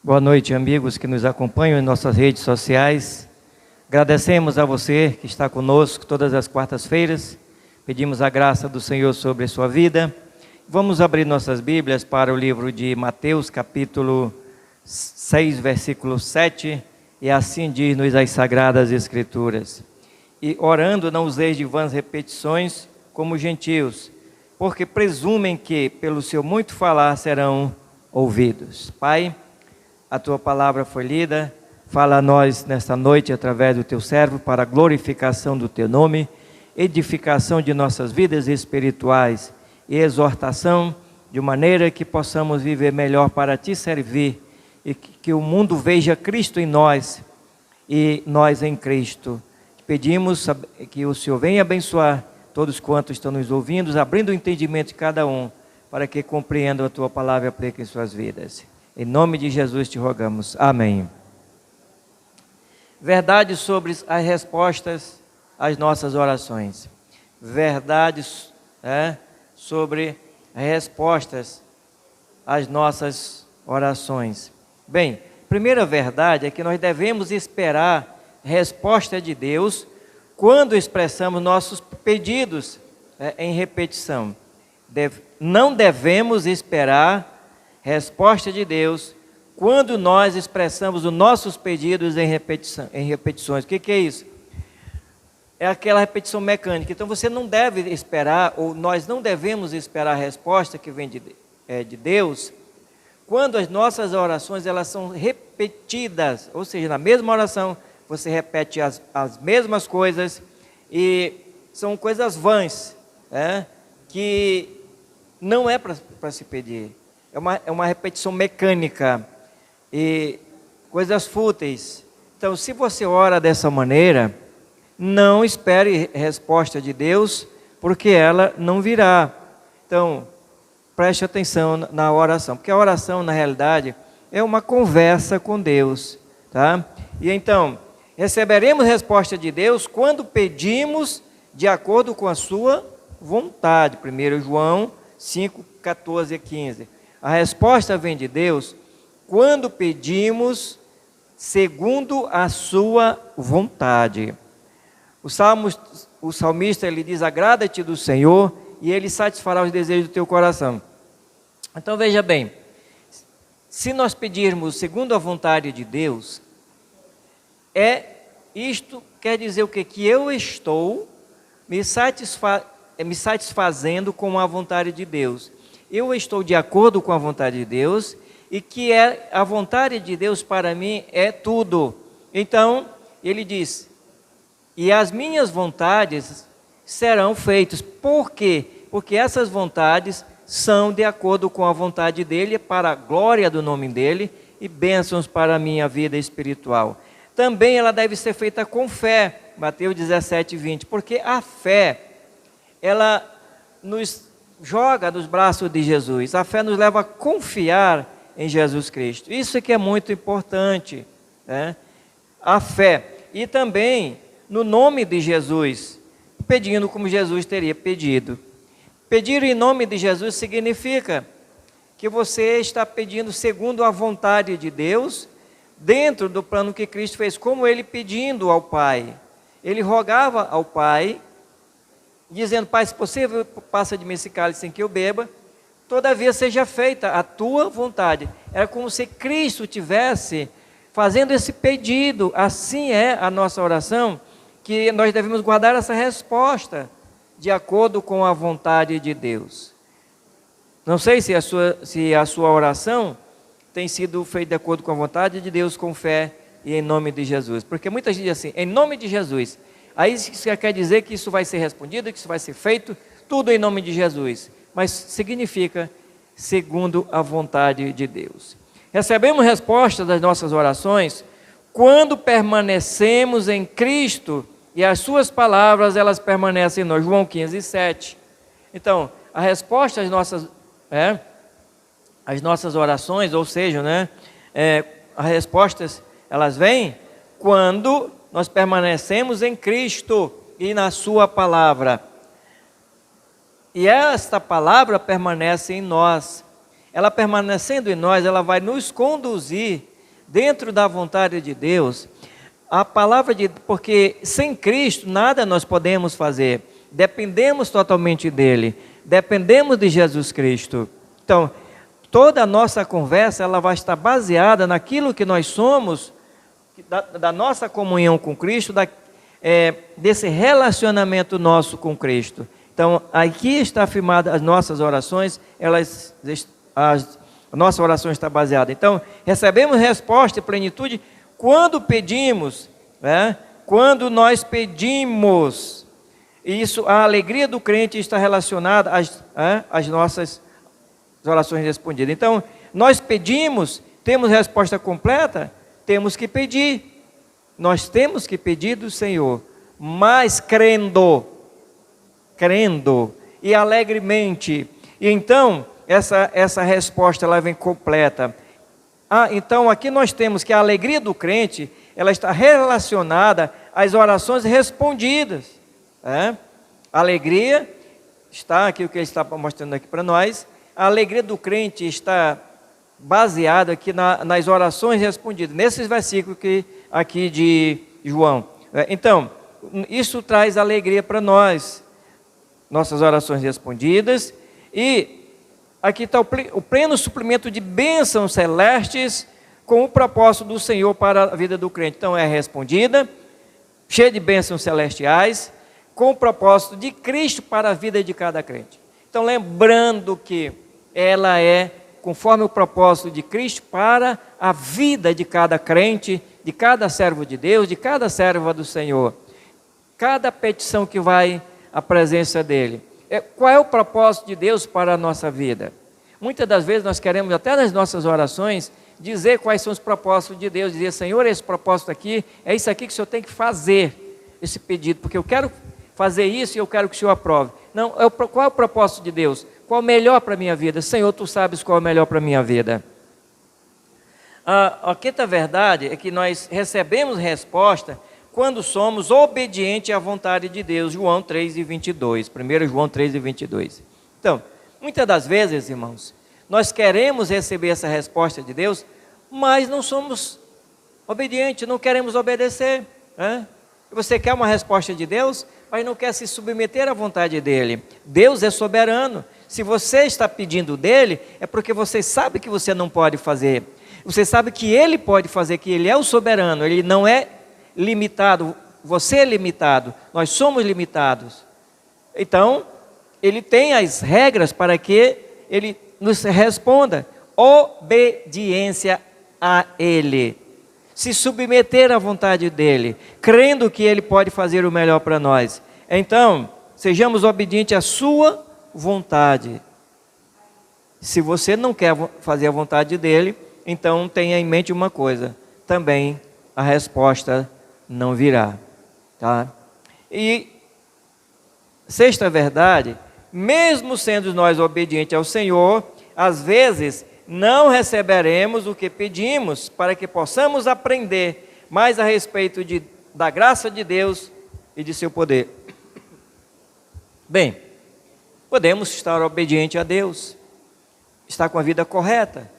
Boa noite, amigos que nos acompanham em nossas redes sociais. Agradecemos a você que está conosco todas as quartas-feiras. Pedimos a graça do Senhor sobre a sua vida. Vamos abrir nossas Bíblias para o livro de Mateus, capítulo 6, versículo 7. E assim diz-nos as Sagradas Escrituras. E orando, não useis de vãs repetições como gentios, porque presumem que pelo seu muito falar serão ouvidos. Pai, a tua palavra foi lida, fala a nós nesta noite através do teu servo para a glorificação do teu nome, edificação de nossas vidas espirituais e exortação de maneira que possamos viver melhor para te servir e que o mundo veja Cristo em nós e nós em Cristo. Pedimos que o Senhor venha abençoar todos quantos estão nos ouvindo, abrindo o entendimento de cada um, para que compreendam a tua palavra e apliquem em suas vidas. Em nome de Jesus te rogamos. Amém. Verdade sobre as respostas às nossas orações. Verdades sobre as respostas às nossas orações. Bem, primeira verdade é que nós devemos esperar a resposta de Deus quando expressamos nossos pedidos em repetição. Não devemos esperar resposta de Deus quando nós expressamos os nossos pedidos em repetições. O que é isso? É aquela repetição mecânica. Então você não deve esperar, ou nós não devemos esperar a resposta que vem de Deus, quando as nossas orações elas são repetidas, ou seja, na mesma oração você repete as mesmas coisas e são coisas vãs, que não é para se pedir. É uma repetição mecânica e coisas fúteis. Então, se você ora dessa maneira, não espere resposta de Deus, porque ela não virá. Então, preste atenção na oração, porque a oração, na realidade, é uma conversa com Deus, tá? E então, receberemos resposta de Deus quando pedimos de acordo com a sua vontade. 1 João 5, 14 e 15. A resposta vem de Deus quando pedimos segundo a sua vontade. O salmista ele diz: agrada-te do Senhor e ele satisfará os desejos do teu coração. Então veja bem, se nós pedirmos segundo a vontade de Deus, isto quer dizer o quê? Que eu estou me satisfazendo com a vontade de Deus. Eu estou de acordo com a vontade de Deus e que a vontade de Deus para mim é tudo. Então, ele diz, e as minhas vontades serão feitas. Por quê? Porque essas vontades são de acordo com a vontade dele, para a glória do nome dele e bênçãos para a minha vida espiritual. Também ela deve ser feita com fé, Mateus 17, 20, porque a fé, ela nos joga nos braços de Jesus. A fé nos leva a confiar em Jesus Cristo. Isso é que é muito importante, a fé. E também no nome de Jesus, pedindo como Jesus teria pedido. Pedir em nome de Jesus significa que você está pedindo segundo a vontade de Deus, dentro do plano que Cristo fez, como ele pedindo ao Pai. Ele rogava ao Pai, dizendo: Pai, se possível, passa de mim esse cálice sem que eu beba, todavia seja feita a tua vontade. Era como se Cristo tivesse fazendo esse pedido. Assim é a nossa oração, que nós devemos guardar essa resposta de acordo com a vontade de Deus. Não sei se a sua oração tem sido feita de acordo com a vontade de Deus, com fé e em nome de Jesus. Porque muita gente diz assim, em nome de Jesus. Aí isso quer dizer que isso vai ser respondido, que isso vai ser feito, tudo em nome de Jesus. Mas significa segundo a vontade de Deus. Recebemos resposta das nossas orações quando permanecemos em Cristo e as suas palavras, elas permanecem em nós. João 15, 7. Então, a resposta às nossas orações, ou seja, as respostas, elas vêm quando nós permanecemos em Cristo e na sua palavra. E esta palavra permanece em nós. Ela permanecendo em nós, ela vai nos conduzir dentro da vontade de Deus, a palavra de... Porque sem Cristo nada nós podemos fazer. Dependemos totalmente dele. Dependemos de Jesus Cristo. Então, toda a nossa conversa ela vai estar baseada naquilo que nós somos, da nossa comunhão com Cristo, desse relacionamento nosso com Cristo. Então, aqui está afirmada as nossas orações, a nossa oração está baseada. Então, recebemos resposta e plenitude quando pedimos, né? Quando nós pedimos. Isso, a alegria do crente está relacionada às nossas orações respondidas. Então, nós pedimos, temos resposta completa, temos que pedir. Nós temos que pedir do Senhor, mas crendo e alegremente. E então, essa resposta ela vem completa. Então aqui nós temos que a alegria do crente, ela está relacionada às orações respondidas. A alegria está aqui, o que ele está mostrando aqui para nós, a alegria do crente está baseada aqui nas orações respondidas, nesses versículos aqui de João. Então, isso traz alegria para nós, nossas orações respondidas, e aqui está o pleno suprimento de bênçãos celestes com o propósito do Senhor para a vida do crente. Então é respondida, cheia de bênçãos celestiais, com o propósito de Cristo para a vida de cada crente. Então lembrando que ela é conforme o propósito de Cristo para a vida de cada crente, de cada servo de Deus, de cada serva do Senhor. Cada petição que vai à presença dele. Qual é o propósito de Deus para a nossa vida? Muitas das vezes nós queremos, até nas nossas orações, dizer quais são os propósitos de Deus. Dizer, Senhor, esse propósito aqui, é isso aqui que o Senhor tem que fazer, esse pedido, porque eu quero fazer isso e eu quero que o Senhor aprove. Não, qual é o propósito de Deus? Qual é o melhor para a minha vida? Senhor, Tu sabes qual é o melhor para a minha vida. A quinta verdade é que nós recebemos resposta quando somos obedientes à vontade de Deus. João 3:22. 1 João 3:22. Então, muitas das vezes, irmãos, nós queremos receber essa resposta de Deus, mas não somos obedientes, não queremos obedecer. Você quer uma resposta de Deus, mas não quer se submeter à vontade dEle. Deus é soberano. Se você está pedindo dEle, é porque você sabe que você não pode fazer. Você sabe que Ele pode fazer, que Ele é o soberano, Ele não é limitado, você é limitado, nós somos limitados. Então, Ele tem as regras para que Ele nos responda. Obediência a Ele. Se submeter à vontade dEle, crendo que Ele pode fazer o melhor para nós. Então, sejamos obedientes à sua vontade. Se você não quer fazer a vontade dEle, então tenha em mente uma coisa, também a resposta não virá, tá? E sexta verdade, mesmo sendo nós obedientes ao Senhor, às vezes não receberemos o que pedimos para que possamos aprender mais a respeito da graça de Deus e de seu poder. Bem, podemos estar obediente a Deus, estar com a vida correta,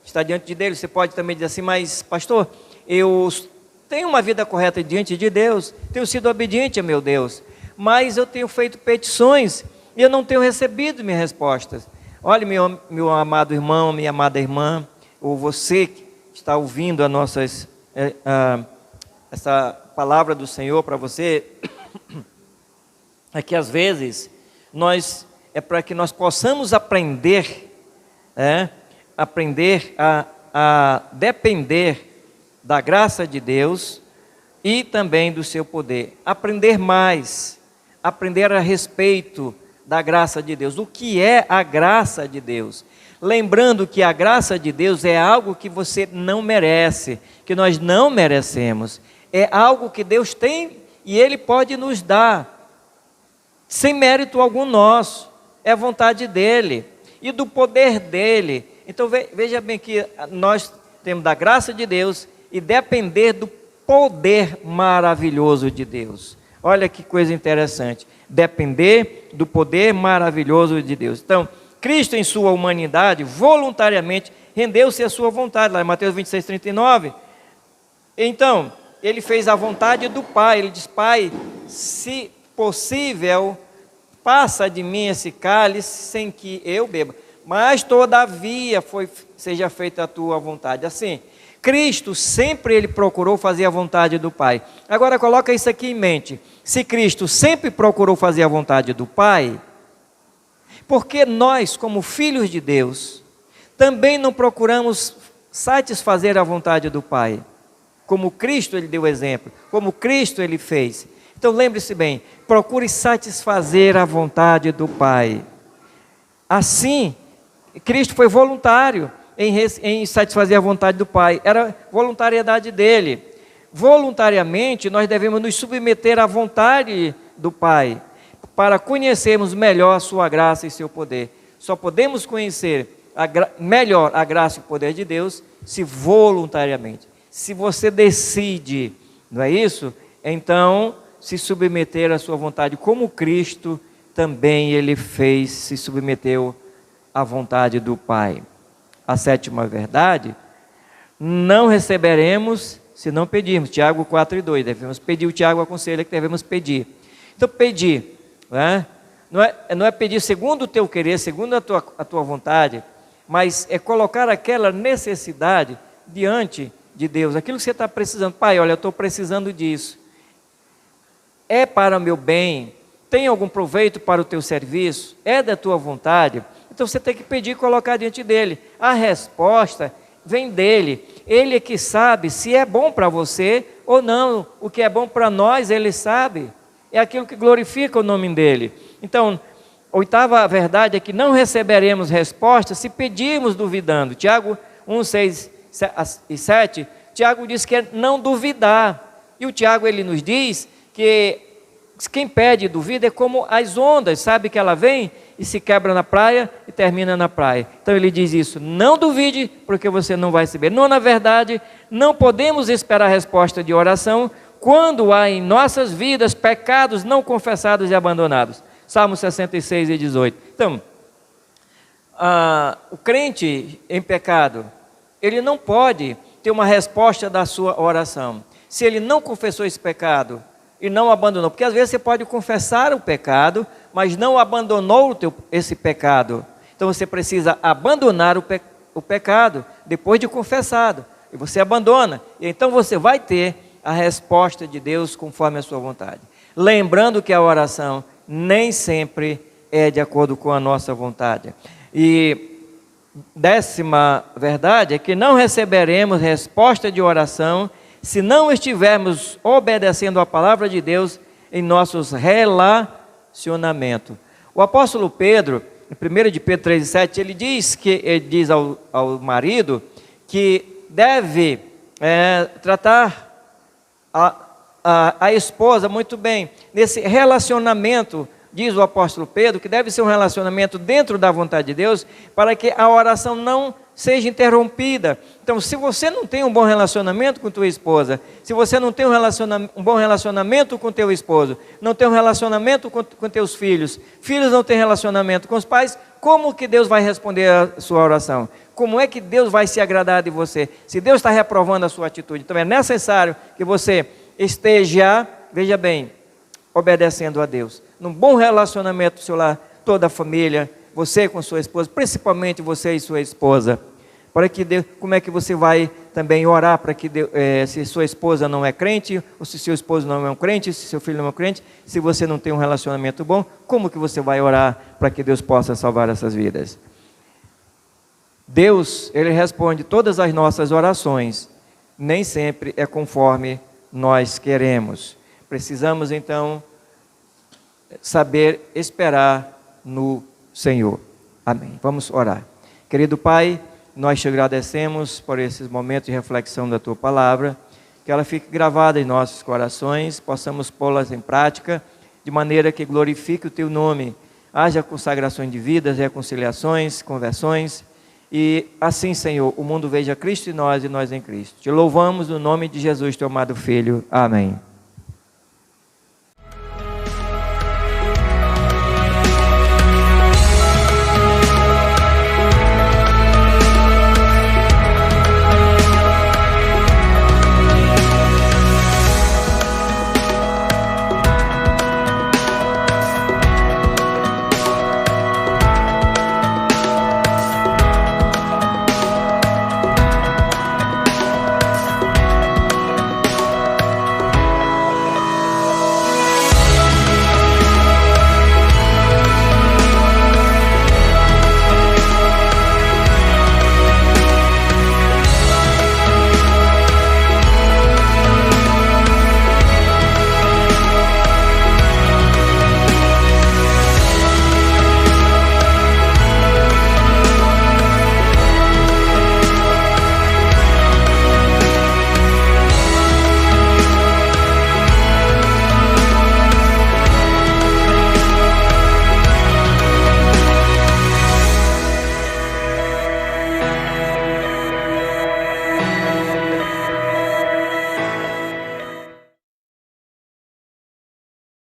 estar diante dele. Você pode também dizer assim, mas pastor, eu tenho uma vida correta diante de Deus, tenho sido obediente a meu Deus, mas eu tenho feito petições e eu não tenho recebido minhas respostas. Olha, meu amado irmão, minha amada irmã, ou você que está ouvindo essa palavra do Senhor para você, é que às vezes é para que nós possamos aprender a depender da graça de Deus e também do seu poder. Aprender mais, aprender a respeito da graça de Deus. O que é a graça de Deus? Lembrando que a graça de Deus é algo que você não merece, que nós não merecemos. É algo que Deus tem e Ele pode nos dar, sem mérito algum nosso. É a vontade dEle e do poder dEle. Então veja bem que nós temos da graça de Deus e depender do poder maravilhoso de Deus. Olha que coisa interessante. Depender do poder maravilhoso de Deus. Então, Cristo, em sua humanidade, voluntariamente rendeu-se à sua vontade, lá em Mateus 26, 39. Então, ele fez a vontade do Pai. Ele diz: Pai, se possível, passa de mim esse cálice sem que eu beba, mas todavia seja feita a tua vontade. Assim, Cristo sempre ele procurou fazer a vontade do Pai. Agora coloca isso aqui em mente: se Cristo sempre procurou fazer a vontade do Pai, por que nós, como filhos de Deus, também não procuramos satisfazer a vontade do Pai? Como Cristo ele deu exemplo, como Cristo ele fez. Então lembre-se bem, procure satisfazer a vontade do Pai. Assim, Cristo foi voluntário em satisfazer a vontade do Pai, era voluntariedade dele. Voluntariamente nós devemos nos submeter à vontade do Pai, para conhecermos melhor a sua graça e seu poder. Só podemos conhecer melhor a graça e o poder de Deus se voluntariamente. Se você decide, não é isso? Então, se submeter à sua vontade, como Cristo também ele fez, se submeteu à vontade do Pai. A sétima verdade: não receberemos se não pedirmos. Tiago 4:2, devemos pedir. O Tiago aconselha que devemos pedir. Então, pedir, não é pedir segundo o teu querer, segundo a tua vontade, mas é colocar aquela necessidade diante de Deus, aquilo que você está precisando. Pai, olha, eu estou precisando disso, é para o meu bem, tem algum proveito para o teu serviço, é da tua vontade. Então você tem que pedir e colocar diante dele. A resposta vem dele, ele é que sabe se é bom para você ou não. O que é bom para nós, ele sabe, é aquilo que glorifica o nome dele. Então, a oitava verdade é que não receberemos resposta se pedirmos duvidando. Tiago 1, 6 e 7, Tiago diz que é não duvidar. E o Tiago ele nos diz que quem pede e duvida é como as ondas, sabe que ela vem e se quebra na praia e termina na praia. Então ele diz isso: não duvide, porque você não vai receber. Não, na verdade, não podemos esperar a resposta de oração quando há em nossas vidas pecados não confessados e abandonados. Salmo 66 e 18. Então, o crente em pecado, ele não pode ter uma resposta da sua oração se ele não confessou esse pecado e não abandonou. Porque às vezes você pode confessar o pecado, mas não abandonou esse pecado. Então você precisa abandonar o pecado depois de confessado. E você abandona. E então você vai ter a resposta de Deus conforme a sua vontade. Lembrando que a oração nem sempre é de acordo com a nossa vontade. E décima verdade é que não receberemos resposta de oração se não estivermos obedecendo a palavra de Deus em nossos relacionamentos. O apóstolo Pedro, em 1 de Pedro 3,7, ele diz ao marido que deve tratar a esposa muito bem. Nesse relacionamento, diz o apóstolo Pedro, que deve ser um relacionamento dentro da vontade de Deus, para que a oração não seja interrompida. Então, se você não tem um bom relacionamento com tua esposa, se você não tem um bom relacionamento com teu esposo, não tem um relacionamento com teus filhos, filhos não têm relacionamento com os pais, como que Deus vai responder a sua oração? Como é que Deus vai se agradar de você? Se Deus está reprovando a sua atitude, então é necessário que você esteja, veja bem, obedecendo a Deus, num bom relacionamento do seu lar, toda a família, você com sua esposa, principalmente você e sua esposa, para que Deus, como é que você vai também orar para que Deus, se sua esposa não é crente, ou se seu esposo não é um crente, se seu filho não é um crente, se você não tem um relacionamento bom, como que você vai orar para que Deus possa salvar essas vidas? Deus, Ele responde todas as nossas orações, nem sempre é conforme nós queremos. Precisamos então saber esperar no Senhor. Amém. Vamos orar. Querido Pai, nós te agradecemos por esses momentos de reflexão da Tua Palavra, que ela fique gravada em nossos corações, possamos pô-las em prática, de maneira que glorifique o Teu nome, haja consagrações de vidas, reconciliações, conversões, e assim, Senhor, o mundo veja Cristo em nós e nós em Cristo. Te louvamos no nome de Jesus, Teu amado Filho. Amém.